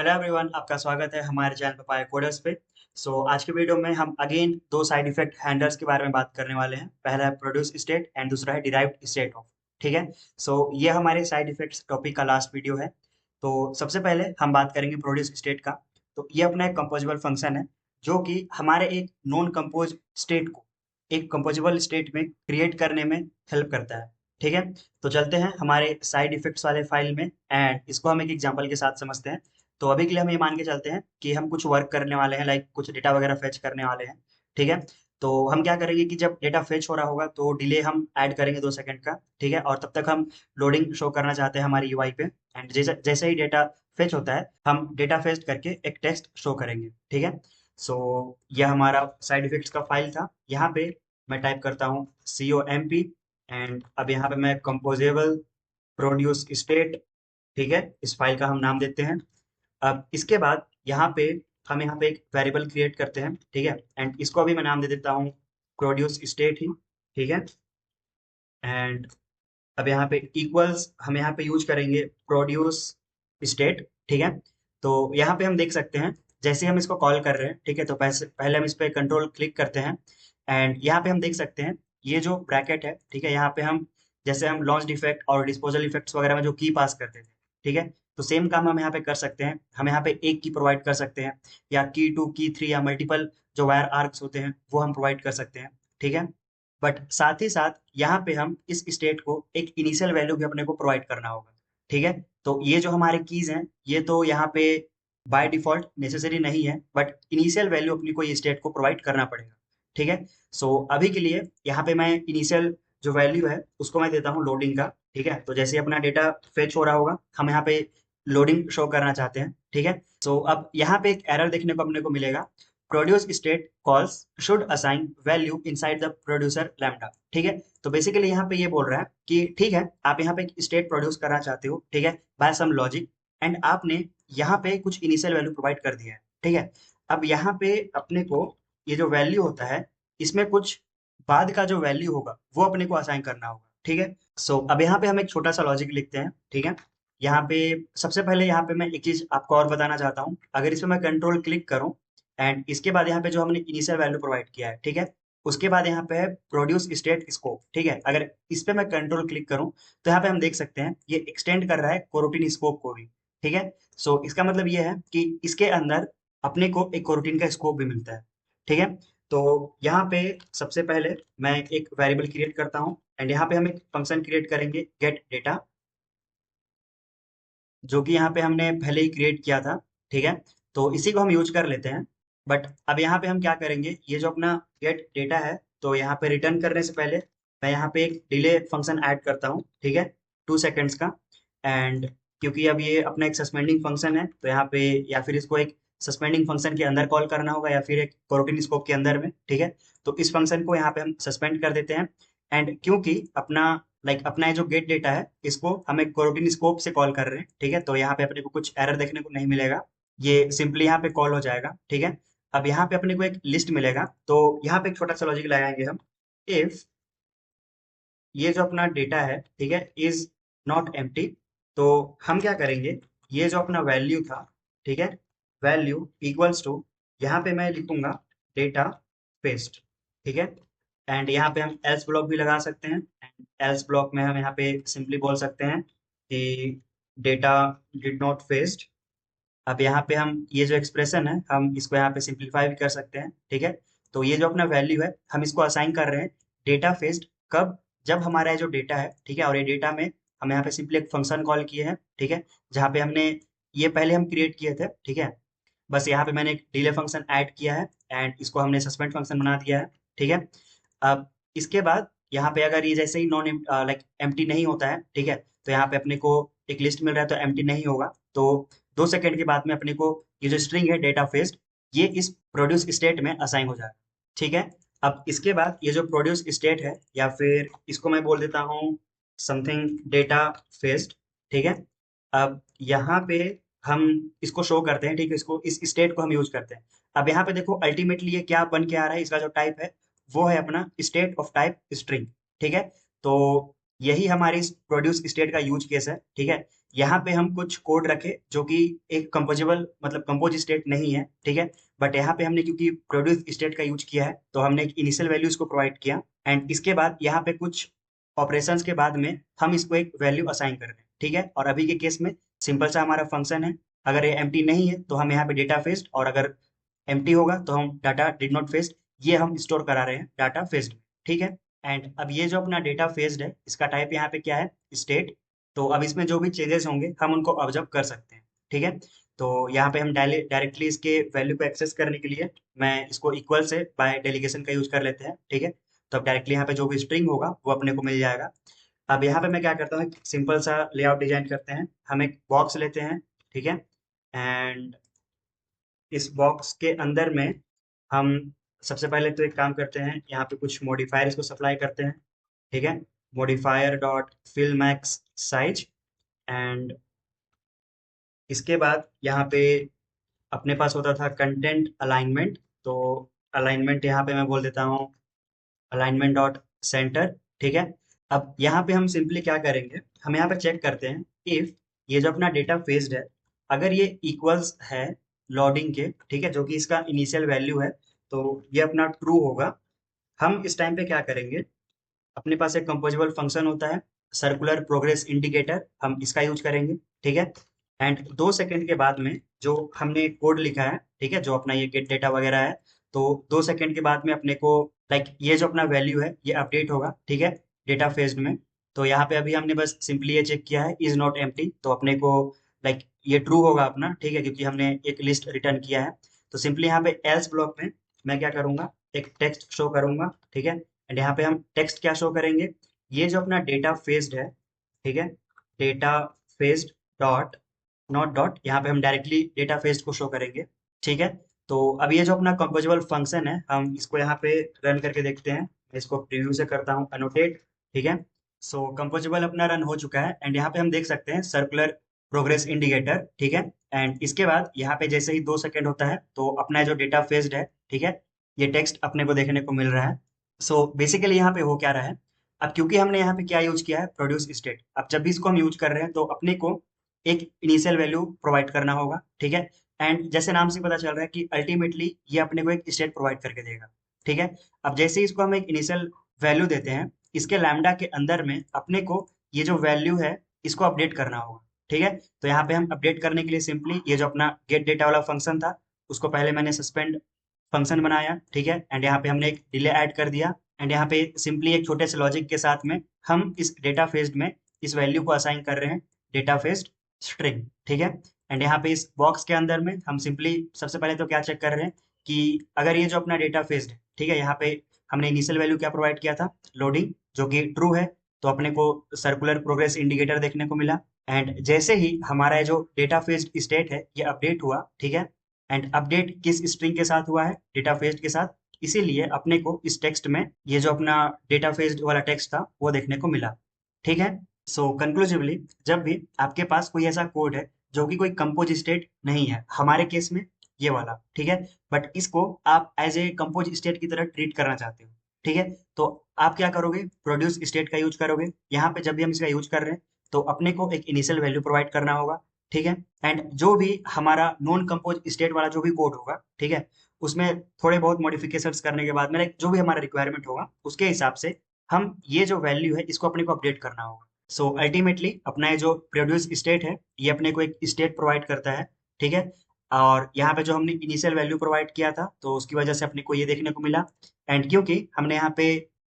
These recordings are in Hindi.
हेलो एवरीवन, आपका स्वागत है हमारे चैनल पापाया कोडर्स पे। आज के वीडियो में हम अगेन दो साइड इफेक्ट हैंडल्स के बारे में बात करने वाले हैं। पहला है प्रोड्यूस स्टेट एंड दूसरा है डिराइव्ड स्टेट ऑफ। ठीक है। ये हमारे साइड इफेक्ट्स टॉपिक का लास्ट वीडियो है। तो सबसे पहले हम बात करेंगे प्रोड्यूस स्टेट का। तो ये अपना एक कंपोजिबल फंक्शन है जो कि हमारे एक नॉन कंपोज स्टेट को एक कंपोजिबल स्टेट में क्रिएट करने में हेल्प करता है। ठीक है। तो चलते हैं हमारे साइड इफेक्ट्स वाले फाइल में एंड इसको हम एक एग्जांपल के साथ समझते हैं। तो अभी के लिए हम ये मान के चलते हैं कि हम कुछ वर्क करने वाले हैं, लाइक कुछ डेटा वगैरह फेच करने वाले हैं। ठीक है। तो हम क्या करेंगे कि जब डेटा फेच हो रहा होगा तो डिले हम ऐड करेंगे 2 सेकंड का। ठीक है। और तब तक हम लोडिंग शो करना चाहते हैं हमारी यूआई पे। एंड जैसे जैसे ही डेटा फेच होता है हम डेटा फेच करके एक टेक्स्ट शो करेंगे। ठीक है। सो यह हमारा साइड इफेक्ट्स का फाइल था। यहाँ पे मैं टाइप करता हूँ COMP एंड अब यहाँ पे मैं कंपोजेबल प्रोड्यूस स्टेट। ठीक है, इस फाइल का हम नाम देते हैं। अब इसके बाद यहाँ पे एक वेरिएबल क्रिएट करते हैं। ठीक है। एंड इसको अभी मैं नाम दे देता हूँ प्रोड्यूस स्टेट ही। ठीक है। एंड अब यहाँ पे इक्वल्स हम यहाँ पे यूज करेंगे प्रोड्यूस स्टेट। ठीक है। तो यहाँ पे हम देख सकते हैं जैसे हम इसको कॉल कर रहे हैं। ठीक है। तो पहले हम इस पे कंट्रोल क्लिक करते हैं एंड यहाँ पे हम देख सकते हैं ये जो ब्रैकेट है। ठीक है। यहाँ पे हम जैसे हम लॉन्च इफेक्ट और डिस्पोजल इफेक्ट्स वगैरह में जो की पास करते थे। ठीक है। तो सेम काम हम यहाँ पे कर सकते हैं। हम यहाँ पे एक की प्रोवाइड कर सकते हैं या की 2 की 3 या मल्टीपल जो वायर आर्क्स होते हैं वो हम प्रोवाइड कर सकते हैं। ठीक है। बट साथ ही साथ यहाँ पे हम इस स्टेट को एक इनिशियल वैल्यू भी अपने को प्रोवाइड करना होगा। ठीक है। तो ये जो हमारे कीज हैं ये तो यहाँ पे बाय डिफॉल्ट नेसेसरी नहीं है, बट इनिशियल वैल्यू अपनी को ये स्टेट को प्रोवाइड करना पड़ेगा। ठीक है। अभी के लिए यहाँ पे मैं इनिशियल जो वैल्यू है उसको मैं देता हूँ लोडिंग का। ठीक है। तो जैसे अपना डेटा फेच हो रहा होगा हम यहाँ पे लोडिंग शो करना चाहते हैं। ठीक है। अब यहाँ पे एक एरर देखने को अपने को मिलेगा, produce state calls should assign value inside the producer lambda. ठीक है। तो बेसिकली यहाँ पे ये बोल रहा है कि ठीक है आप यहाँ पे एक स्टेट प्रोड्यूस करना चाहते हो। ठीक है। बाय सम लॉजिक एंड आपने यहाँ पे कुछ इनिशियल वैल्यू प्रोवाइड कर दिया है। ठीक है। अब यहाँ पे अपने को ये जो वैल्यू होता है इसमें कुछ बाद का जो वैल्यू होगा वो अपने को असाइन करना होगा। ठीक है। अब यहाँ पे हम एक छोटा सा लॉजिक लिखते हैं। ठीक है। यहाँ पे सबसे पहले यहाँ पे मैं एक चीज आपको और बताना चाहता हूँ। अगर इसमें मैं कंट्रोल क्लिक करूँ एंड इसके बाद यहाँ पे जो हमने इनिशियल वैल्यू प्रोवाइड किया है। ठीक है। उसके बाद यहाँ पे है प्रोड्यूस स्टेट स्कोप। ठीक है। अगर इस पे मैं कंट्रोल क्लिक करूँ तो यहाँ पे हम देख सकते हैं ये एक्सटेंड कर रहा है कोरोटीन स्कोप को भी। ठीक है। इसका मतलब ये है कि इसके अंदर अपने को एक कोरोटीन का स्कोप भी मिलता है। ठीक है। तो यहाँ पे सबसे पहले मैं एक वेरिएबल क्रिएट करता हूँ एंड यहाँ पे हम एक फंक्शन क्रिएट करेंगे गेट डेटा, जो कि यहाँ पे हमने पहले ही क्रिएट किया था। ठीक है। तो इसी को हम यूज कर लेते हैं। बट अब यहाँ पे हम क्या करेंगे, ये जो अपना गेट डेटा है तो यहाँ पे रिटर्न करने से पहले मैं यहाँ पे एक डिले फंक्शन ऐड करता हूँ। ठीक है। 2 सेकेंड्स का। एंड क्योंकि अब ये अपना एक सस्पेंडिंग फंक्शन है तो यहाँ पे या फिर इसको एक सस्पेंडिंग फंक्शन के अंदर कॉल करना होगा या फिर एक कोरोटीन स्कोप के अंदर में। ठीक है। तो इस फंक्शन को यहाँ पे हम सस्पेंड कर देते हैं। एंड क्योंकि अपना अपना ये जो गेट डेटा है इसको हम एक कोरोटीन स्कोप से कॉल कर रहे हैं। ठीक है। तो यहाँ पे अपने को कुछ एरर देखने को नहीं मिलेगा, ये सिंपली यहाँ पे कॉल हो जाएगा। ठीक है। अब यहाँ पे अपने को एक लिस्ट मिलेगा तो यहाँ पे एक छोटा सा लॉजिक लगाएंगे हम। इफ ये जो अपना डेटा है ठीक है इज नॉट एम्प्टी, तो हम क्या करेंगे, ये जो अपना वैल्यू था ठीक है वैल्यू इक्वल्स टू यहाँ पे मैं लिखूंगा डेटा पेस्ट। ठीक है। एंड यहाँ पे हम एल्स ब्लॉक भी लगा सकते हैं। एल्स ब्लॉक में हम यहाँ पे सिंपली बोल सकते हैं कि डेटा डिड नॉट पेस्ट। अब यहाँ पे हम ये जो एक्सप्रेशन है हम इसको यहाँ पे सिंप्लीफाई भी कर सकते हैं। ठीक है। तो ये जो अपना वैल्यू है हम इसको असाइन कर रहे हैं डेटा फेस्ड कब, जब हमारा ये जो डेटा है ठीक है और ये डेटा में हम यहाँ पे सिंपली एक फंक्शन कॉल किए हैं। ठीक है। जहाँ पे हमने ये पहले हम क्रिएट किए थे। ठीक है। बस यहाँ पे मैंने एक डिले फंक्शन ऐड किया है एंड इसको हमने सस्पेंड फंक्शन बना दिया है। ठीक है। अब इसके बाद यहाँ पे अगर ये जैसे ही नॉन एम्प्टी नहीं होता है ठीक है तो यहाँ पे अपने को एक लिस्ट मिल रहा है तो एम्प्टी नहीं होगा। तो 2 सेकंड के बाद में अपने को ये जो स्ट्रिंग है डेटा फेस्ड ये इस प्रोड्यूस स्टेट में असाइन हो जाएगा। ठीक है। अब इसके बाद ये जो प्रोड्यूस स्टेट है या फिर इसको मैं बोल देता हूँ समथिंग डेटा फेस्ड। ठीक है। अब यहाँ पे हम इसको शो करते हैं। ठीक है। इसको इस स्टेट को हम यूज करते हैं। अब यहाँ पे देखो अल्टीमेटली ये क्या बन के आ रहा है, इसका जो टाइप है वो है अपना स्टेट ऑफ टाइप स्ट्रिंग। ठीक है। तो यही हमारी प्रोड्यूस स्टेट का यूज केस है, ठीक है। यहाँ पे हम कुछ कोड रखे जो कि एक कंपोजिबल मतलब कंपोज स्टेट नहीं है, ठीक है। बट यहाँ पे हमने क्योंकि प्रोड्यूस स्टेट का यूज किया है तो हमने एक इनिशियल वैल्यूज को प्रोवाइड किया, एंड इसके बाद यहाँ पे कुछ ऑपरेशंस के बाद में हम इसको एक वैल्यू असाइन कर रहे हैं, ठीक है। और अभी के केस में सिंपल सा हमारा फंक्शन है, अगर ये एम्प्टी नहीं है तो हम यहाँ पे डेटा फेस्ड, और अगर एम्प्टी होगा तो हम डाटा डिड नॉट फेस्ड, ये हम स्टोर करा रहे हैं डाटा फेस्ड में, ठीक है। एंड अब ये जो अपना डेटा फेस्ड है इसका टाइप यहाँ पे क्या है, स्टेट। तो अब इसमें जो भी चेंजेस होंगे हम उनको ऑब्जर्व कर सकते हैं, ठीक है। तो यहाँ पे हम डायरेक्टली इसके वैल्यू को एक्सेस करने के लिए मैं इसको इक्वल से बाय डेलीगेशन का यूज कर लेते हैं, ठीक है। तो अब डायरेक्टली यहाँ पे जो भी स्ट्रिंग होगा वो अपने को मिल जाएगा। अब यहाँ पे मैं क्या करता हूँ, सिंपल सा लेआउट डिजाइन करते हैं। हम एक बॉक्स लेते हैं, ठीक है। एंड इस बॉक्स के अंदर में हम सबसे पहले तो एक काम करते हैं, यहाँ पे कुछ मॉडिफायर्स को सप्लाई करते हैं, ठीक है। Modifier dot fill max size, and इसके बाद यहाँ पे अपने पास होता था कंटेंट अलाइनमेंट। तो अलाइनमेंट यहाँ पे मैं बोल देता हूँ अलाइनमेंट डॉट सेंटर, ठीक है। अब यहाँ पे हम सिंपली क्या करेंगे, हम यहाँ पे चेक करते हैं इफ ये जो अपना डेटा फेस्ड है अगर ये इक्वल्स है लोडिंग के, ठीक है, जो कि इसका इनिशियल वैल्यू है, तो ये अपना ट्रू होगा। हम इस टाइम पे क्या करेंगे, अपने पास एक कंपोजिबल फंक्शन होता है सर्कुलर प्रोग्रेस इंडिकेटर, हम इसका यूज करेंगे, ठीक है। एंड 2 सेकंड के बाद में जो हमने कोड लिखा है, ठीक है, जो अपना ये गेट डेटा वगैरह है, तो 2 सेकंड के बाद में अपने को लाइक ये जो अपना वैल्यू है ये अपडेट होगा, ठीक है, डेटा फेज्ड में। तो यहाँ पे अभी हमने बस सिंपली ये चेक किया है इज नॉट एम्प्टी, तो अपने को लाइक ये ट्रू होगा अपना, ठीक है, क्योंकि हमने एक लिस्ट रिटर्न किया है। तो सिंपली यहाँ पे एल्स ब्लॉक में मैं क्या करूंगा, एक टेक्स्ट शो करूंगा, ठीक है। एंड यहाँ पे हम टेक्स्ट क्या शो करेंगे, ये जो अपना डेटा फेस्ड है, ठीक है, data faced dot not dot, यहाँ पे हम डायरेक्टली डेटा फेस्ड को शो करेंगे, ठीक है। तो अब ये जो अपना कंपोजिबल फंक्शन है हम इसको यहाँ पे रन करके देखते हैं। मैं इसको प्रीव्यू से करता हूँ अनोटेट, ठीक है। सो कंपोजिबल अपना रन हो चुका है, एंड यहाँ पे हम देख सकते हैं सर्कुलर प्रोग्रेस इंडिकेटर, ठीक है। एंड इसके बाद यहाँ पे जैसे ही 2 सेकंड होता है तो अपना जो डेटा फेस्ड है, ठीक है, ये टेक्स्ट अपने को देखने को मिल रहा है। सो बेसिकली यहाँ पे हो क्या रहा है, अब क्योंकि हमने यहाँ पे क्या यूज किया है, प्रोड्यूस स्टेट। अब जब भी इसको हम यूज कर रहे हैं तो अपने को एक इनिशियल वैल्यू प्रोवाइड करना होगा, ठीक है। एंड जैसे नाम से पता चल रहा है कि अल्टीमेटली ये अपने को एक स्टेट प्रोवाइड करके देगा, ठीक है। अब जैसे ही इसको हम एक इनिशियल वैल्यू देते हैं, इसके लैम्डा के अंदर में अपने को ये जो वैल्यू है इसको अपडेट करना होगा, ठीक है। तो यहाँ पे हम अपडेट करने के लिए सिंपली ये जो अपना गेट डेटा वाला फंक्शन था उसको पहले मैंने सस्पेंड फंक्शन बनाया, ठीक है। एंड यहाँ पे हमने एक डिले ऐड कर दिया, एंड यहाँ पे सिंपली एक छोटे से लॉजिक के साथ में हम इस डेटा फेस्ड में इस वैल्यू को असाइन कर रहे हैं डेटा फेस्ड स्ट्रिंग, ठीक है। एंड यहाँ पे इस बॉक्स के अंदर में हम सिंपली सबसे पहले तो क्या चेक कर रहे हैं कि अगर ये जो अपना डेटा फेस्ड है, ठीक है, यहाँ पे हमने इनिशियल वैल्यू क्या प्रोवाइड किया था, लोडिंग, जो कि ट्रू है, तो अपने को सर्कुलर प्रोग्रेस इंडिकेटर देखने को मिला। एंड जैसे ही हमारा जो डेटा फेस्ड स्टेट है ये अपडेट हुआ, ठीक है। एंड अपडेट किस स्ट्रिंग के साथ हुआ है, डेटा फेस्ड के साथ, इसीलिए अपने को इस टेक्स्ट में ये जो अपना डेटा फेस्ड वाला टेक्स्ट था वो देखने को मिला, ठीक है। सो कंक्लूसिवली जब भी आपके पास कोई ऐसा कोड है जो कि कोई कंपोज स्टेट नहीं है, हमारे केस में ये वाला, ठीक है, बट इसको आप एज ए कंपोज स्टेट की तरह ट्रीट करना चाहते हो, ठीक है, तो आप क्या करोगे, प्रोड्यूस स्टेट का यूज करोगे। यहाँ पे जब भी हम इसका यूज कर रहे हैं तो अपने को एक इनिशियल वैल्यू प्रोवाइड करना होगा, ठीक है। एंड जो भी हमारा नॉन कंपोज स्टेट वाला जो भी कोड होगा, ठीक है, उसमें थोड़े बहुत मॉडिफिकेशंस करने के बाद में like, जो भी हमारा रिक्वायरमेंट होगा उसके हिसाब से हम ये जो वैल्यू है इसको अपने को अपडेट करना होगा। सो अल्टीमेटली अपना ये जो प्रोड्यूस स्टेट है ये अपने को एक स्टेट प्रोवाइड करता है, ठीक है। और यहाँ पे जो हमने इनिशियल वैल्यू प्रोवाइड किया था तो उसकी वजह से अपने को ये देखने को मिला। एंड क्योंकि हमने यहाँ पे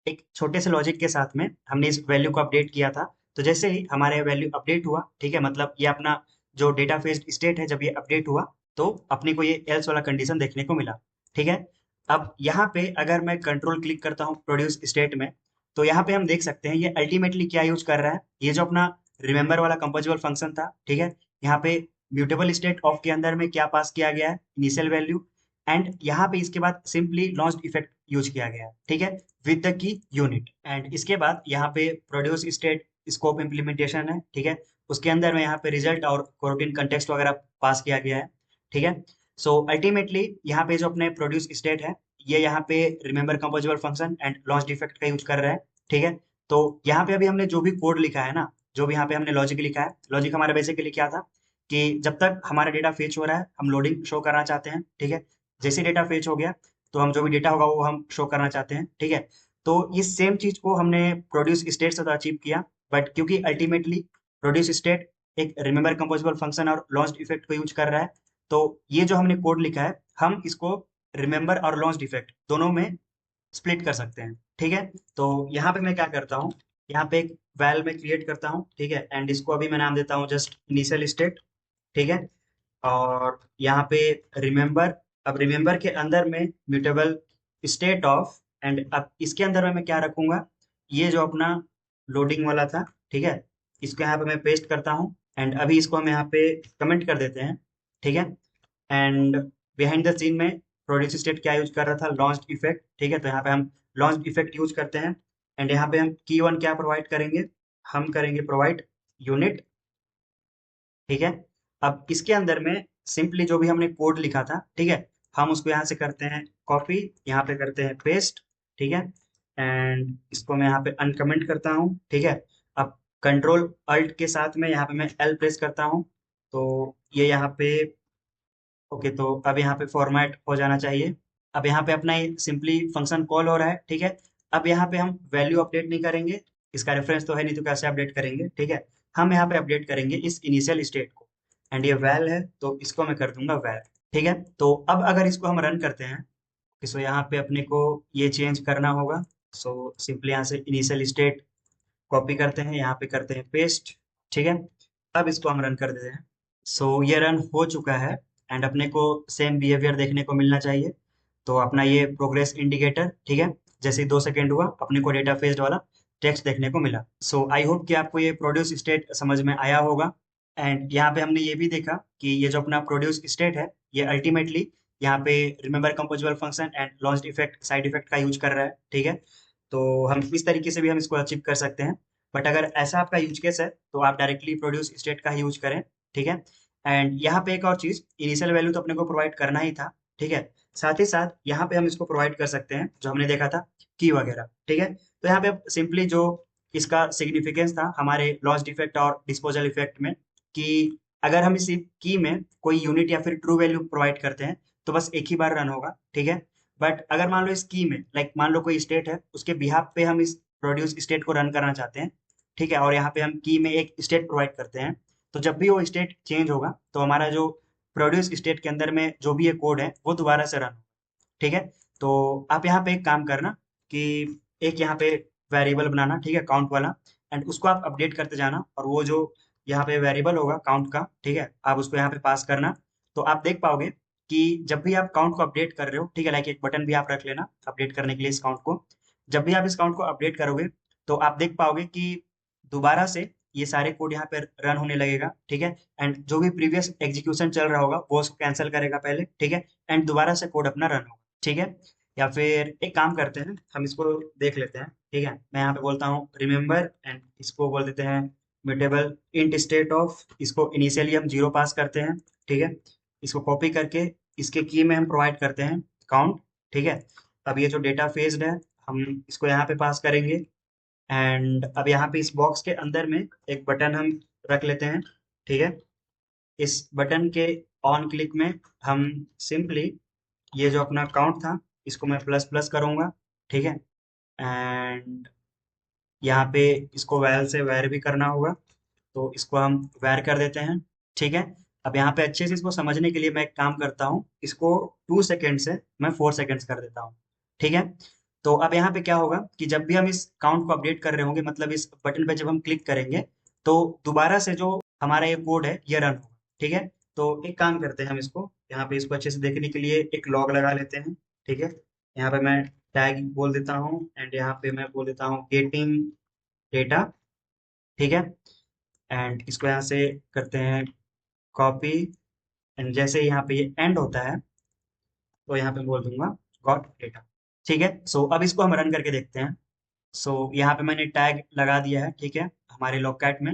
एक छोटे से लॉजिक के साथ में हमने इस वैल्यू को अपडेट किया था, तो जैसे ही हमारे वैल्यू अपडेट हुआ, ठीक है, मतलब ये अपना जो डेटा फेस्ड स्टेट है जब ये अपडेट हुआ तो अपने को ये एल्स वाला कंडीशन देखने को मिला, ठीक है। अब यहाँ पे अगर मैं कंट्रोल क्लिक करता हूँ प्रोड्यूस स्टेट में, तो यहाँ पे हम देख सकते हैं ये अल्टीमेटली क्या यूज कर रहा है, ये जो अपना रिमेंबर वाला कंपोजिबल फंक्शन था, ठीक है, यहाँ पे म्यूटेबल स्टेट ऑफ के अंदर में क्या पास किया गया है, इनिशियल वैल्यू। एंड यहाँ पे इसके बाद सिंपली लॉन्च इफेक्ट यूज किया गया है, ठीक है, with the key unit. And इसके बाद यहाँ पे प्रोड्यूस स्टेट स्कोप इम्प्लीमेंटेशन है, ठीक है, उसके अंदर में यहाँ पे रिजल्ट और कोरोटीन कंटेक्स्ट वगैरह पास किया गया है, ठीक है। सो अल्टीमेटली यहाँ पे जो अपने प्रोड्यूस स्टेट है ये यहाँ पे remember composable function and launch effect का यूज कर रहा है, ठीक है। तो यहाँ पे अभी हमने जो भी कोड लिखा है ना, जो भी यहाँ पे हमने लॉजिक लिखा है, लॉजिक हमारा बेसिकली क्या था कि जब तक हमारा डेटा फेच हो रहा है हम लोडिंग शो करना चाहते हैं, ठीक है। जैसे डेटा फेच हो गया तो हम जो भी डेटा होगा वो हम शो करना चाहते हैं, ठीक है। तो इस सेम चीज को हमने प्रोड्यूस स्टेट से तो अचीव किया, बट क्योंकि अल्टीमेटली प्रोड्यूस स्टेट एक रिमेंबर कंपोजिबल फंक्शन और लॉन्च इफेक्ट को यूज कर रहा है, तो ये जो हमने कोड लिखा है हम इसको रिमेंबर और लॉन्च इफेक्ट दोनों में स्प्लिट कर सकते हैं, ठीक है। तो यहाँ पे मैं क्या करता हूँ, यहाँ पे एक वैल में क्रिएट करता हूँ, ठीक है, एंड इसको अभी मैं नाम देता हूँ जस्ट इनिशियल स्टेट, ठीक है। और यहाँ पे रिमेंबर, अब रिमेंबर के अंदर में म्यूटेबल स्टेट ऑफ, एंड अब इसके अंदर में मैं क्या रखूंगा, ये जो अपना लोडिंग वाला था, ठीक है, इसको यहाँ पे मैं पेस्ट करता हूँ, एंड अभी इसको हम यहाँ पे कमेंट कर देते हैं, ठीक है। एंड बिहाइंड द सीन में प्रोड्यूस स्टेट क्या यूज कर रहा था, लॉन्च इफेक्ट, ठीक है। तो यहाँ पे हम लॉन्च इफेक्ट यूज करते हैं, एंड यहाँ पे हम की वन क्या प्रोवाइड करेंगे, हम करेंगे प्रोवाइड यूनिट, ठीक है। अब इसके अंदर में सिंपली जो भी हमने कोड लिखा था, ठीक है, हम उसको यहाँ से करते हैं कॉपी, यहाँ पे करते हैं पेस्ट, ठीक है। एंड इसको मैं यहाँ पे अनकमेंट करता हूँ, ठीक है। अब कंट्रोल अल्ट के साथ में यहाँ पे मैं एल प्रेस करता हूँ, तो ये यहाँ पे ओके, तो अब यहाँ पे फॉर्मेट हो जाना चाहिए। अब यहाँ पे अपना ये सिंपली फंक्शन कॉल हो रहा है, ठीक है। अब यहाँ पे हम वैल्यू अपडेट नहीं करेंगे, इसका रेफरेंस तो है नहीं तो कैसे अपडेट करेंगे, ठीक है। हम यहाँ पे अपडेट करेंगे इस इनिशियल स्टेट को, एंड ये वैल है तो इसको मैं कर दूंगा वैल, ठीक है। तो अब अगर इसको हम रन करते हैं, सो यहाँ पे अपने को ये चेंज करना होगा। सो सिंपली यहाँ से इनिशियल स्टेट कॉपी करते हैं, यहाँ पे करते हैं पेस्ट, ठीक है। अब इसको हम रन कर देते हैं। सो ये रन हो चुका है, एंड अपने को सेम बिहेवियर देखने को मिलना चाहिए। तो अपना ये प्रोग्रेस इंडिकेटर, ठीक है, जैसे ही 2 सेकेंड हुआ अपने को डेटा फेस्ड वाला टेक्स्ट देखने को मिला। सो आई होप कि आपको ये प्रोड्यूस स्टेट समझ में आया होगा। एंड यहाँ पे हमने ये भी देखा कि ये जो अपना प्रोड्यूस स्टेट है ये अल्टीमेटली यहाँ पे remember composable function and launch effect side effect का यूज कर रहा है, ठीक है। तो हम इस तरीके से भी हम इसको अचीव कर सकते हैं, बट अगर ऐसा आपका यूज केस है तो आप डायरेक्टली प्रोड्यूस स्टेट का ही यूज करें, ठीक है। एंड यहाँ पे एक और चीज, इनिशियल वैल्यू तो अपने को प्रोवाइड करना ही था, ठीक है। साथ ही साथ यहाँ पे हम इसको प्रोवाइड कर सकते हैं जो हमने देखा था की वगैरह, ठीक है। तो यहाँ पे सिंपली जो इसका सिग्निफिकेंस था हमारे लॉस्ट इफेक्ट और डिस्पोजल इफेक्ट में, कि अगर हम इसी की में कोई यूनिट या फिर ट्रू वैल्यू प्रोवाइड करते हैं तो बस एक ही बार रन होगा, ठीक है। बट अगर मान लो इस की में लाइक मान लो कोई स्टेट है, उसके बिहाफ पे हम इस प्रोड्यूस स्टेट को रन करना चाहते हैं, ठीक है, और यहाँ पे हम की में एक स्टेट प्रोवाइड करते हैं, तो जब भी वो स्टेट चेंज होगा तो हमारा जो प्रोड्यूस स्टेट के अंदर में जो भी ये कोड है वो दोबारा से रन होगा, ठीक है। तो आप यहाँ पे एक काम करना कि एक यहाँ पे वेरिएबल बनाना, ठीक है, काउंट वाला, एंड उसको आप अपडेट करते जाना, और वो जो यहाँ पे वेरिएबल होगा काउंट का, ठीक है, आप उसको यहाँ पे पास करना। तो आप देख पाओगे कि जब भी आप काउंट को अपडेट कर रहे हो, ठीक है, लाइक एक बटन भी आप रख लेना अपडेट करने के लिए इस काउंट को, जब भी आप इस काउंट को अपडेट करोगे तो आप देख पाओगे कि दोबारा से ये सारे कोड यहाँ पे रन होने लगेगा, ठीक है। एंड जो भी प्रीवियस एग्जीक्यूशन चल रहा होगा वो उसको कैंसिल करेगा पहले, ठीक है, एंड दोबारा से कोड अपना रन होगा, ठीक है। या फिर एक काम करते हैं, हम इसको देख लेते हैं, ठीक है। मैं यहाँ पे बोलता हूँ रिमेंबर, एंड इसको बोल देते हैं म्यूटेबल इंट स्टेट ऑफ, इसको इनिशियली हम 0 पास करते हैं, ठीक है। इसको कॉपी करके इसके की में हम प्रोवाइड करते हैं काउंट, ठीक है। अब ये जो डेटा फेज्ड है हम इसको यहाँ पे पास करेंगे, एंड अब यहाँ पे इस बॉक्स के अंदर में एक बटन हम रख लेते हैं, ठीक है। इस बटन के ऑन क्लिक में हम सिंपली ये जो अपना काउंट था इसको मैं प्लस प्लस करूंगा, ठीक है। एंड यहाँ पे इसको वैल से वैर भी करना होगा, तो इसको हम वैर कर देते हैं, ठीक है। अब यहाँ पे अच्छे से इसको समझने के लिए मैं एक काम करता हूँ, इसको 2 सेकेंड से मैं 4 सेकेंड्स कर देता हूँ, ठीक है। तो अब यहाँ पे क्या होगा कि जब भी हम इस काउंट को अपडेट कर रहे होंगे, मतलब इस बटन पे जब हम क्लिक करेंगे तो दोबारा से जो हमारा ये कोड है ये रन होगा, ठीक है। तो एक काम करते हैं, हम इसको यहाँ पे इसको अच्छे से देखने के लिए एक लॉग लगा लेते हैं, ठीक है। यहाँ पे मैं टैग बोल देता हूँ, एंड यहाँ पे मैं बोल देता हूँ गेटिंग डेटा, ठीक है। एंड इसको यहाँ से करते हैं कॉपी, एंड जैसे यहाँ पे ये एंड होता है तो यहाँ पे बोल दूंगा गॉट डेटा, ठीक है। सो अब इसको हम रन करके देखते हैं। सो यहाँ पे मैंने टैग लगा दिया है, ठीक है, हमारे लॉगकैट में।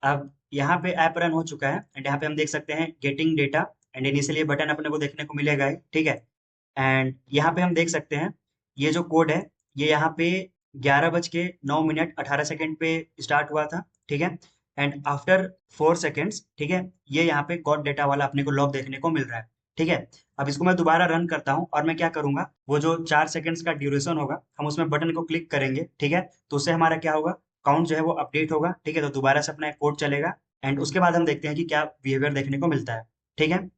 अब यहाँ पे ऐप रन हो चुका है, एंड यहाँ पे हम देख सकते हैं getting data, and initially button अपने को देखने को मिलेगा ही, ठीक है। एंड यहाँ पे हम देख सकते हैं ये जो कोड है ये यहाँ पे 11:09:18 पे स्टार्ट हुआ था, ठीक है। एंड आफ्टर 4 सेकेंड्स, ठीक है, ये यहाँ पे गॉट डेटा वाला अपने को लॉग देखने को मिल रहा है, ठीक है। अब इसको मैं दोबारा रन करता हूँ और मैं क्या करूंगा, वो जो 4 सेकेंड्स का ड्यूरेशन होगा हम उसमें बटन को क्लिक करेंगे, ठीक है। तो उससे हमारा क्या होगा, काउंट जो है वो अपडेट होगा, ठीक है। तो दोबारा से अपना कोड चलेगा एंड उसके बाद हम देखते हैं कि क्या बिहेवियर देखने को मिलता है, ठीक है।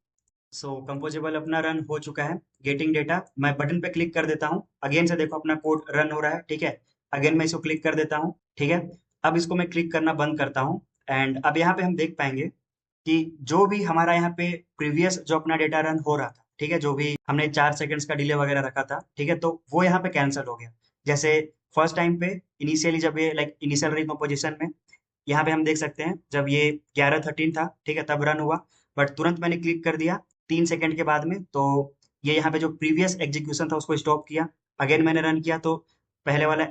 सो कंपोजेबल अपना रन हो चुका है। गेटिंग डेटा, मैं बटन पे क्लिक कर देता हूँ, अगेन से देखो अपना कोड रन हो रहा है, ठीक है। अगेन मैं इसको क्लिक कर देता हूँ, ठीक है। अब इसको मैं क्लिक करना बंद करता हूँ एंड अब यहाँ पे हम देख पाएंगे कि जो भी हमारा यहाँ पे प्रीवियस जो अपना डेटा रन हो रहा था, ठीक है, जो भी हमने 4 सेकंड्स का डिले वगैरह रखा था, ठीक है, तो वो यहाँ पे कैंसिल हो गया। जैसे फर्स्ट टाइम पे इनिशियली जब ये लाइक इनिशियल रिकम्पोजिशन में यहाँ पे हम देख सकते हैं जब ये 11:13 था, ठीक है, तब रन हुआ। बट तुरंत मैंने क्लिक कर दिया 3 सेकंड के बाद में, तो ये यहाँ पे जो प्रीवियस एग्जीक्यूशन था उसको स्टॉप किया। अगेन मैंने रन किया तो पहले वाला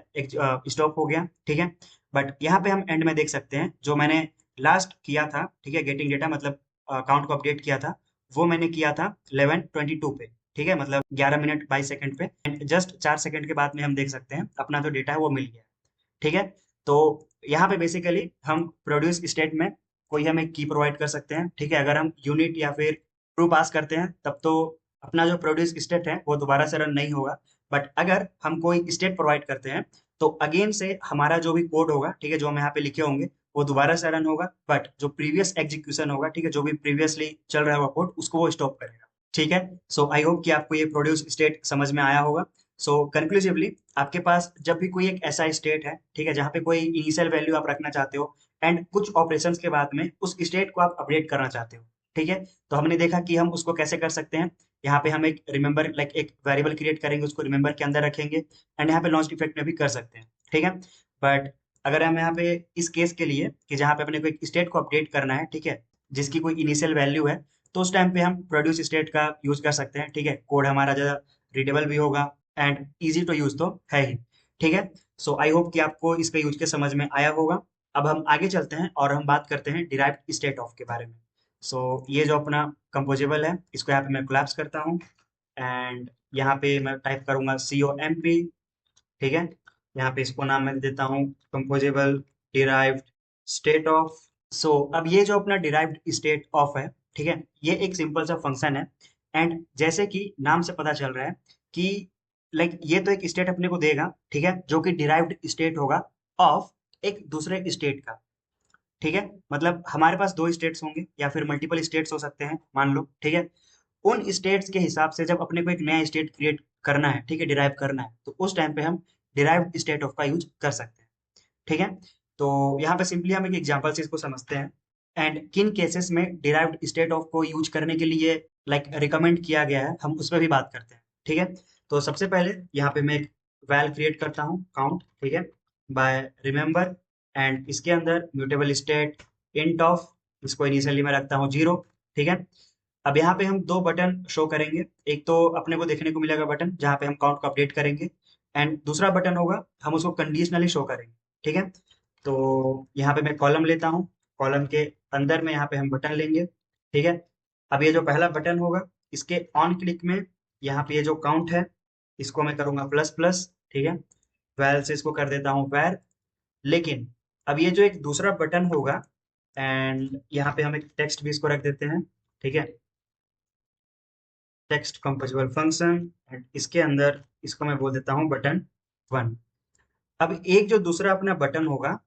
स्टॉप हो गया, ठीक है। बट यहाँ पे हम एंड में देख सकते हैं जो मैंने लास्ट किया था, ठीक है, गेटिंग डेटा मतलब अकाउंट को अपडेट किया था, वो मैंने किया था 11:22 पे, ठीक है, मतलब 11 मिनट 22 सेकंड पे। एंड जस्ट 4 सेकंड के बाद में हम देख सकते हैं अपना जो डेटा है वो मिल गया, ठीक है। तो यहाँ पे बेसिकली हम प्रोड्यूस स्टेट में कोई हम एक की प्रोवाइड कर सकते हैं, ठीक है। अगर हम यूनिट या फिर ट्रू पास करते हैं तब तो अपना जो प्रोड्यूस स्टेट है वो दोबारा से रन नहीं होगा। बट अगर हम कोई स्टेट प्रोवाइड करते हैं तो अगेन से हमारा जो भी कोड होगा, ठीक है, जो हम यहाँ पे लिखे होंगे वो दोबारा से रन होगा। बट जो प्रीवियस एग्जीक्यूशन होगा, ठीक है, जो भी प्रीवियसली चल रहा होगा कोड उसको वो स्टॉप करेगा, ठीक है। सो आई होप कि आपको ये प्रोड्यूस स्टेट समझ में आया होगा। सो कंक्लूसिवली आपके पास जब भी कोई एक ऐसा स्टेट है, ठीक है, जहाँ पे कोई इनिशियल वैल्यू आप रखना चाहते हो एंड कुछ ऑपरेशंस के बाद में उस स्टेट को आप अपडेट करना चाहते हो, ठीक है, तो हमने देखा कि हम उसको कैसे कर सकते हैं। यहाँ पे हम एक रिमेंबर लाइक एक वेरिएबल क्रिएट करेंगे, उसको रिमेंबर के अंदर रखेंगे एंड यहाँ पे लॉन्च इफेक्ट में भी कर सकते हैं, ठीक है। बट अगर हम यहाँ पे इस केस के लिए कि जहाँ पे अपने को एक स्टेट को अपडेट करना है, ठीक है, जिसकी कोई इनिशियल वैल्यू है, तो उस टाइम पे हम प्रोड्यूस स्टेट का यूज कर सकते हैं, ठीक है। कोड हमारा ज़्यादा रीडेबल भी होगा एंड इजी टू यूज तो है ही, ठीक है। सो आई होप कि आपको इसका यूज के समझ में आया होगा। अब हम आगे चलते हैं और हम बात करते हैं डिराइव्ड स्टेट ऑफ के बारे में। सो ये जो अपना कंपोजेबल है इसको यहाँ पे मैं कोलैप्स करता हूँ एंड यहाँ पे मैं टाइप करूंगा COMP, ठीक है। यहाँ पे इसको नाम मैं देता हूँ कंपोजेबल डिराइव्ड स्टेट ऑफ। सो अब ये जो अपना डिराइव्ड स्टेट ऑफ है, ठीक है, ये एक सिंपल सा फंक्शन है एंड जैसे कि नाम से पता चल रहा है कि लाइक ये तो एक स्टेट अपने को देगा, ठीक है, जो कि डिराइव्ड स्टेट होगा ऑफ एक दूसरे स्टेट का, ठीक है। मतलब हमारे पास दो स्टेट्स होंगे या फिर मल्टीपल स्टेट्स हो सकते हैं मान लो, ठीक है। उन स्टेट्स के हिसाब से जब अपने को एक नया स्टेट क्रिएट करना है, ठीक है, डिराइव करना है, तो उस टाइम पे हम डिराइव्ड स्टेट ऑफ का यूज कर सकते हैं, ठीक है। तो यहाँ पे सिंपली हम एक एग्जांपल से इसको समझते हैं एंड किन केसेस में डिराइव्ड स्टेट ऑफ को यूज करने के लिए लाइक रिकमेंड किया गया है हम उस पर भी बात करते हैं, ठीक है। तो सबसे पहले यहाँ पे मैं एक वैल क्रिएट करता हूँ काउंट, ठीक है, बाय रिमेंबर एंड इसके अंदर म्यूटेबल स्टेट इंट ऑफ, इसको इनिशियली मैं रखता हूँ 0, ठीक है। अब यहाँ पे हम दो बटन शो करेंगे, एक तो अपने को देखने को मिलेगा बटन जहाँ पे हम काउंट को अपडेट करेंगे एंड दूसरा बटन होगा हम उसको कंडीशनली शो करेंगे, ठीक है। तो यहाँ पे मैं कॉलम लेता हूँ, कॉलम के अंदर में यहाँ पे हम बटन लेंगे, ठीक है। अब ये जो पहला बटन होगा इसके ऑन क्लिक में यहाँ पे ये जो काउंट है इसको मैं करूंगा प्लस प्लस, ठीक है। वैल से इसको कर देता हूँ वैर। लेकिन अब ये जो एक दूसरा बटन होगा एंड यहाँ पे हम एक टेक्स्ट भी इसको रख देते हैं, ठीक है, टेक्स्ट कंपोजिबल फंक्शन एंड इसके अंदर इसको मैं बोल देता हूँ बटन 1। अब एक जो दूसरा अपना बटन होगा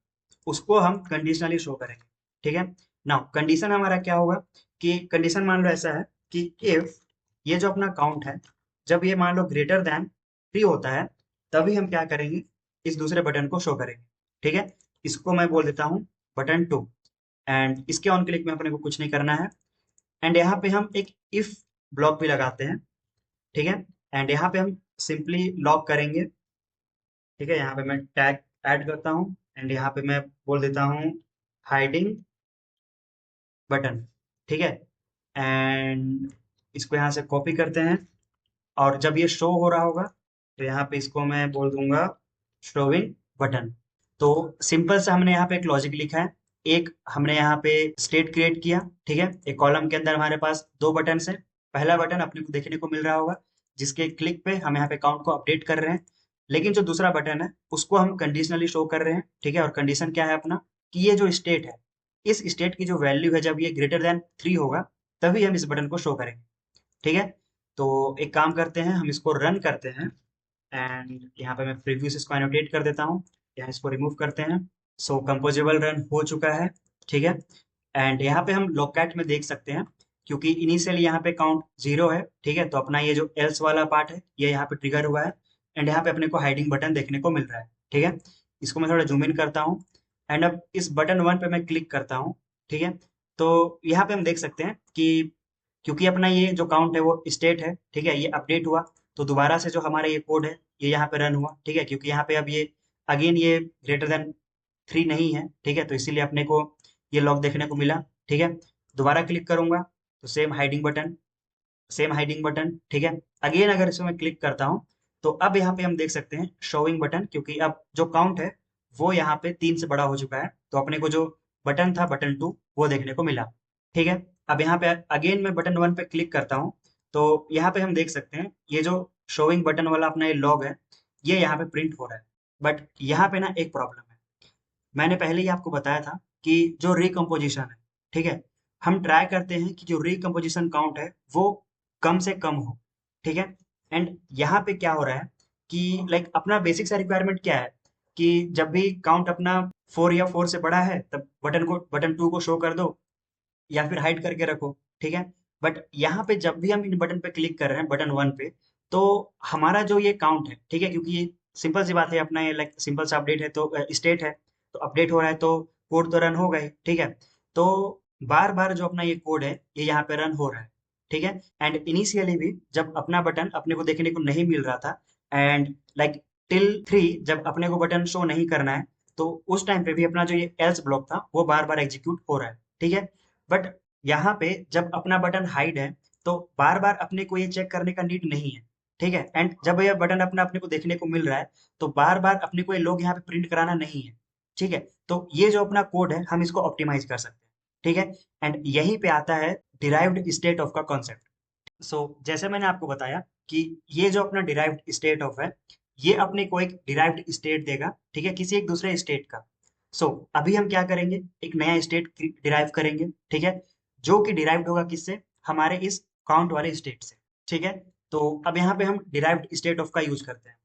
उसको हम कंडीशनली शो करेंगे, ठीक है। नाउ कंडीशन हमारा क्या होगा कि कंडीशन मान लो ऐसा है कि इफ ये जो अपना काउंट है जब ये मान लो ग्रेटर देन 3 होता है तभी हम क्या करेंगे, इस दूसरे बटन को शो करेंगे, ठीक है। इसको मैं बोल देता हूँ बटन 2 एंड इसके ऑन क्लिक में अपने को कुछ नहीं करना है एंड यहाँ पे हम एक इफ ब्लॉक भी लगाते हैं, ठीक है। एंड यहाँ पे हम सिंपली लॉक करेंगे, ठीक है। यहाँ पे मैं टैग ऐड करता हूँ एंड यहाँ पे मैं बोल देता हूँ हाइडिंग बटन, ठीक है। एंड इसको यहाँ से कॉपी करते हैं और जब ये शो हो रहा होगा तो यहाँ पे इसको मैं बोल दूंगा शोविंग बटन। तो सिंपल सा हमने यहाँ पे एक लॉजिक लिखा है, एक हमने यहाँ पे स्टेट क्रिएट किया, ठीक है। एक कॉलम के अंदर हमारे पास दो बटन है, पहला बटन अपने को देखने को मिल रहा होगा जिसके क्लिक पे हम यहाँ पे काउंट को अपडेट कर रहे हैं, लेकिन जो दूसरा बटन है उसको हम कंडीशनली शो कर रहे हैं, ठीक है। और कंडीशन क्या है अपना, कि ये जो स्टेट है, इस स्टेट की जो वैल्यू है जब ये ग्रेटर देन 3 होगा तभी हम इस बटन को शो करेंगे, ठीक है। तो एक काम करते हैं, हम इसको रन करते हैं एंड यहाँ पे मैं प्रीव्यू से इसको एनोटेट कर देता हूँ, यहाँ इसको रिमूव करते हैं। सो कंपोजेबल रन हो चुका है, ठीक है। एंड यहाँ पे हम लॉगकैट में देख सकते हैं, क्योंकि इनिशियली यहाँ पे काउंट 0 है, ठीक है। तो अपना ये जो एल्स वाला पार्ट है ये यहाँ पे ट्रिगर हुआ है एंड यहाँ पे अपने को हाइडिंग बटन देखने को मिल रहा है, ठीक है। इसको मैं थोड़ा जूम इन करता हूँ एंड अब इस बटन 1 पे मैं क्लिक करता हूँ, ठीक है। तो यहाँ पे हम देख सकते हैं कि क्योंकि अपना ये जो काउंट है वो स्टेट है, ठीक है, ये अपडेट हुआ, तो दोबारा से जो हमारा ये कोड है ये यहाँ पे रन हुआ, ठीक है। क्योंकि यहाँ पे अब ये अगेन ये ग्रेटर देन 3 नहीं है, ठीक है। तो इसीलिए अपने को ये लॉग देखने को मिला, ठीक है। दोबारा क्लिक करूंगा तो सेम हाइडिंग बटन, ठीक है। अगेन अगर इसमें मैं क्लिक करता हूँ तो अब यहाँ पे हम देख सकते हैं शोइंग बटन, क्योंकि अब जो काउंट है वो यहाँ पे 3 से बड़ा हो चुका है, तो अपने को जो बटन था बटन 2 वो देखने को मिला, ठीक है। अब यहाँ पे अगेन मैं बटन 1 पे क्लिक करता हूँ तो यहाँ पे हम देख सकते हैं ये जो शोइंग बटन वाला अपना ये लॉग है ये यहाँ पे प्रिंट हो रहा है। बट यहाँ पे ना एक प्रॉब्लम है, मैंने पहले ही आपको बताया था कि जो रिकम्पोजिशन है, ठीक है, हम ट्राई करते हैं कि जो रिकम्पोजिशन काउंट है वो कम से कम हो, ठीक है। एंड यहाँ पे क्या हो रहा है कि लाइक अपना बेसिक सा रिक्वायरमेंट क्या है कि जब भी काउंट अपना 4 या 4 से बड़ा है तब बटन 2 को शो कर दो या फिर हाइड करके रखो, ठीक है। बट यहाँ पे जब भी हम इन बटन पे क्लिक कर रहे हैं बटन 1 पे, तो हमारा जो ये काउंट है, ठीक है, क्योंकि ये सिंपल सी बात है, अपना ये लाइक सिंपल सा अपडेट है तो स्टेट है, तो अपडेट हो रहा है तो कोड तो रन होगा ही, ठीक है। तो बार बार जो अपना ये कोड है ये यहाँ पे रन हो रहा है, ठीक है। एंड इनिशियली भी जब अपना बटन अपने को देखने को नहीं मिल रहा था एंड लाइक टिल 3 जब अपने को बटन शो नहीं करना है, तो उस टाइम पे भी अपना जो ये एल्स ब्लॉक था वो बार बार एग्जीक्यूट हो रहा है, ठीक है। बट यहाँ पे जब अपना बटन हाइड है तो बार बार अपने को ये चेक करने का नीड नहीं है, ठीक है। एंड जब ये बटन अपना अपने को देखने को मिल रहा है तो बार बार अपने को ये लोग यहाँ पे प्रिंट कराना नहीं है, ठीक है। तो ये जो अपना कोड है हम इसको ऑप्टिमाइज कर सकते हैं, ठीक है। एंड यहीं पे आता है डिराइव्ड स्टेट ऑफ का कॉन्सेप्ट। जैसे मैंने आपको बताया कि ये जो अपना डिराइव्ड स्टेट ऑफ है ये अपने को एक डिराइव्ड स्टेट देगा, ठीक है, किसी एक दूसरे स्टेट का। अभी हम क्या करेंगे, एक नया स्टेट डिराइव करेंगे, ठीक है, जो कि डिराइव्ड होगा किससे, हमारे इस काउंट वाले स्टेट से, ठीक है। तो अब यहाँ पे हम डिराइव्ड स्टेट ऑफ का यूज करते हैं।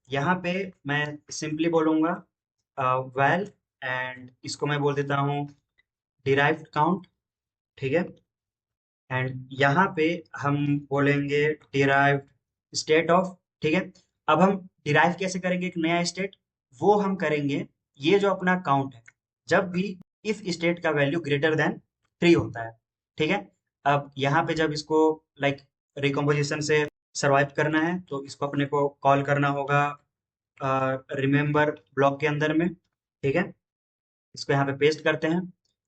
यहाँ पे मैं सिंपली बोलूंगा वेल एंड इसको मैं बोल देता हूँ डिराइव्ड काउंट, ठीक है। एंड यहाँ पे हम बोलेंगे डिराइव्ड स्टेट ऑफ, ठीक है। अब हम डिराइव कैसे करेंगे एक नया स्टेट, वो हम करेंगे ये जो अपना काउंट है जब भी इस स्टेट का वैल्यू ग्रेटर देन 3 होता है, ठीक है। अब यहाँ पे जब इसको लाइक रिकम्पोजिशन से सरवाइव करना है तो इसको अपने को कॉल करना होगा रिमेम्बर ब्लॉक के अंदर में, ठीक है। इसको यहाँ पे पेस्ट करते हैं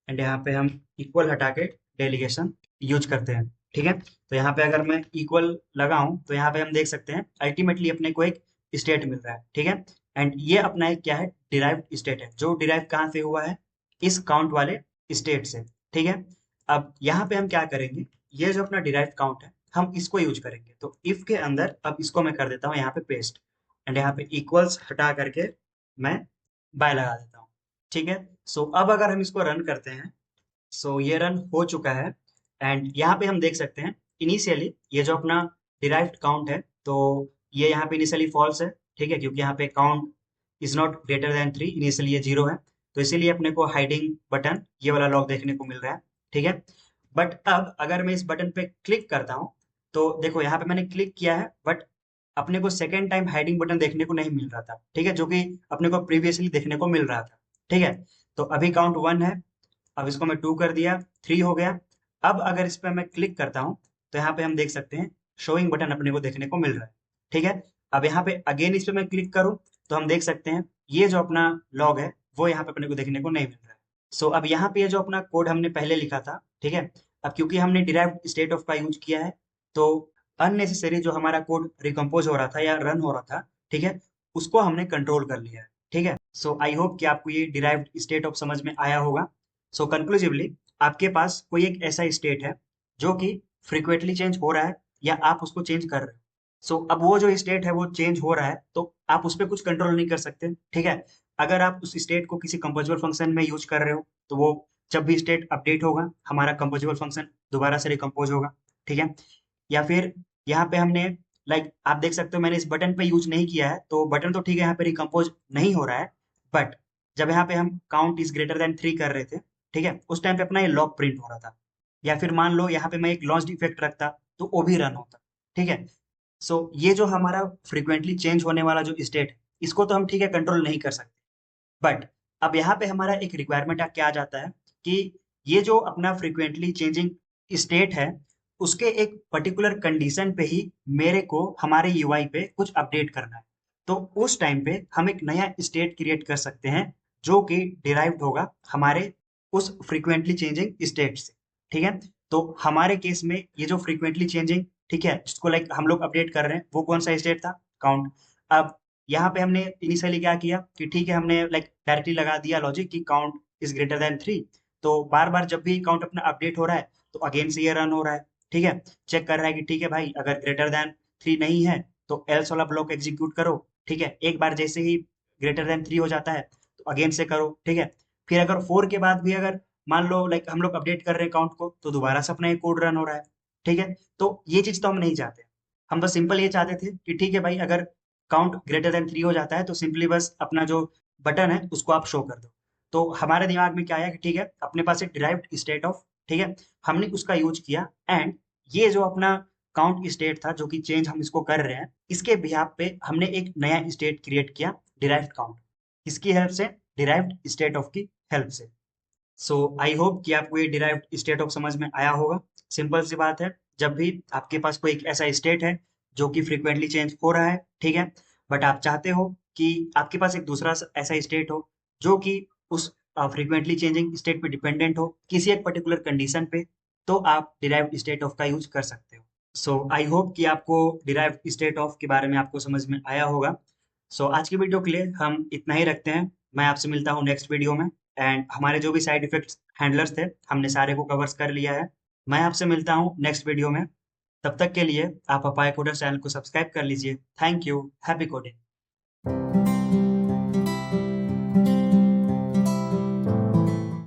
एंड यहाँ पे हम इक्वल हटा के डेलीगेशन यूज करते हैं, ठीक है। तो यहाँ पे अगर मैं इक्वल लगाऊं तो यहाँ पे हम देख सकते हैं अल्टीमेटली अपने को एक स्टेट मिल रहा है, ठीक है। एंड ये अपना एक क्या है, डिराइव्ड स्टेट है, जो डिराइव कहाँ से हुआ है, इस काउंट वाले स्टेट से, ठीक है। अब यहाँ पे हम क्या करेंगे, ये जो अपना डिराइव्ड काउंट है हम इसको यूज करेंगे, तो इफ के अंदर अब इसको मैं कर देता हूँ यहाँ पे पेस्ट एंड यहाँ पे इक्वल्स हटा करके मैं बाय लगा देता हूँ, ठीक है। अब अगर हम इसको रन करते हैं, ये रन हो चुका है एंड यहाँ पे हम देख सकते हैं इनिशियली ये जो अपना डिराइव्ड काउंट है तो ये यहाँ पे इनिशियली फॉल्स है, ठीक है, क्योंकि यहाँ पे count is not greater than 3, initially ये 0 है, तो इसीलिए अपने को हाइडिंग बटन ये वाला लॉक देखने को मिल रहा है, ठीक है। बट अब अगर मैं इस बटन पे क्लिक करता हूँ तो देखो यहाँ पे मैंने क्लिक किया है बट अपने को सेकेंड टाइम हाइडिंग बटन देखने को नहीं मिल रहा था, ठीक है, जो कि अपने को प्रीवियसली देखने को मिल रहा था, ठीक है। तो अभी काउंट 1 है, अब इसको मैं 2 कर दिया, 3 हो गया। अब अगर इस पे मैं क्लिक करता हूँ तो यहाँ पे हम देख सकते हैं शोइंग बटन अपने को देखने को मिल रहा है, ठीक है। अब यहाँ पे अगेन इस पे मैं क्लिक करूँ तो हम देख सकते हैं ये जो अपना लॉग है वो यहाँ पे अपने को देखने को नहीं मिल रहा है। अब यहाँ पे ये जो अपना कोड हमने पहले लिखा था, ठीक है, अब क्योंकि हमने डिराइव्ड स्टेट ऑफ का यूज किया है तो अननेसेसरी जो हमारा कोड रिकम्पोज हो रहा था या रन हो रहा था, ठीक है, उसको हमने कंट्रोल कर लिया है, ठीक है। आई होप कि आपको ये डिराइव्ड स्टेट ऑफ समझ में आया होगा। कंक्लूसिवली आपके पास कोई एक ऐसा स्टेट है जो कि फ्रिक्वेंटली चेंज हो रहा है या आप उसको चेंज कर रहे हो, अब वो जो स्टेट है वो चेंज हो रहा है, तो आप उस पर कुछ कंट्रोल नहीं कर सकते, ठीक है। अगर आप उस स्टेट को किसी कंपोजिबल फंक्शन में यूज कर रहे हो, तो वो जब भी स्टेट अपडेट होगा, हमारा कंपोजिबल फंक्शन दोबारा से रिकम्पोज होगा, ठीक है। या फिर यहाँ पे हमने आप देख सकते हो मैंने इस बटन पे यूज नहीं किया है, तो बटन तो ठीक है यहाँ पे रिकम्पोज नहीं हो रहा है, बट जब यहाँ पे हम काउंट इज ग्रेटर देन 3 कर रहे थे, ठीक है, उस टाइम पे अपना ये लॉग प्रिंट हो रहा था। या फिर मान लो यहाँ पे मैं एक लॉन्च इफेक्ट रखता, तो वो भी रन होता, ठीक है। ये जो हमारा फ्रीक्वेंटली चेंज होने वाला जो स्टेट है, इसको तो हम ठीक है कंट्रोल नहीं कर सकते, बट अब यहाँ पे हमारा एक रिक्वायरमेंट क्या आ जाता है कि ये जो अपना फ्रीक्वेंटली चेंजिंग स्टेट है, उसके एक पर्टिकुलर कंडीशन पे ही मेरे को हमारे यूआई पे कुछ अपडेट करना है। तो उस टाइम पे हम एक नया स्टेट क्रिएट कर सकते हैं, जो कि डिराइव्ड होगा हमारे उस फ्रीक्वेंटली चेंजिंग स्टेट से, ठीक है। तो हमारे केस में ये जो फ्रीक्वेंटली चेंजिंग, ठीक है, जिसको हम लोग अपडेट कर रहे हैं, वो कौन सा स्टेट था? काउंट। अब यहाँ पे हमने इनिशियली क्या किया कि ठीक है, हमने डायरेक्टली लगा दिया लॉजिक कि काउंट इज ग्रेटर देन 3। तो बार बार जब भी काउंट अपना अपडेट हो रहा है, तो अगेन से ये रन हो रहा है, ठीक है। चेक कर रहा है कि ठीक है भाई, अगर ग्रेटर देन 3 नहीं है, तो एल्स वाला ब्लॉक एग्जीक्यूट करो, ठीक है। एक बार जैसे ही ग्रेटर देन 3 हो जाता है, तो अगेन से करो, ठीक है। फिर अगर 4 के बाद भी अगर मान लो हम लोग अपडेट कर रहे हैं काउंट को, तो दोबारा से अपना ये कोड रन हो रहा है, ठीक है। तो ये चीज तो हम नहीं चाहते। हम बस सिंपल ये चाहते थे कि ठीक है भाई, अगर काउंट ग्रेटर देन 3 हो जाता है, तो सिंपली बस अपना जो बटन है उसको आप शो कर दो। तो हमारे दिमाग में क्या आया कि ठीक है, अपने पास एक डिराइव्ड स्टेट ऑफ, ठीक है, हमने उसका यूज किया, एंड ये जो अपना काउंट स्टेट था जो कि चेंज हम इसको कर रहे हैं, इसके बिहाफ पे हमने एक नया स्टेट क्रिएट किया, डिराइव्ड काउंट। किसकी हेल्प से? डिराइव्ड स्टेट ऑफ की हेल्प से। आई होप कि आपको ये डिराइव्ड स्टेट ऑफ समझ में आया होगा। सिंपल सी बात है, जब भी आपके पास कोई एक ऐसा स्टेट है जो कि फ्रीक्वेंटली चेंज हो रहा है, ठीक है, बट आप चाहते हो कि आपके पास एक दूसरा ऐसा स्टेट हो जो कि उस फ्रीक्वेंटली चेंजिंग स्टेट पे डिपेंडेंट हो, किसी एक पर्टिकुलर कंडीशन पे, तो आप डिराइव्ड स्टेट ऑफ का यूज कर सकते हो। आई होप कि आपको डिराइव्ड स्टेट ऑफ के बारे में आपको समझ में आया होगा। आज की वीडियो के लिए हम इतना ही रखते हैं। मैं आपसे मिलता हूँ नेक्स्ट वीडियो में, एंड हमारे जो भी साइड इफेक्ट्स हैंडलर्स थे, हमने सारे को कवर्स कर लिया है। मैं आपसे मिलता हूँ नेक्स्ट वीडियो में। तब तक के लिए आप अपाया कोडर चैनल को सब्सक्राइब कर लीजिए। Thank you. Happy coding.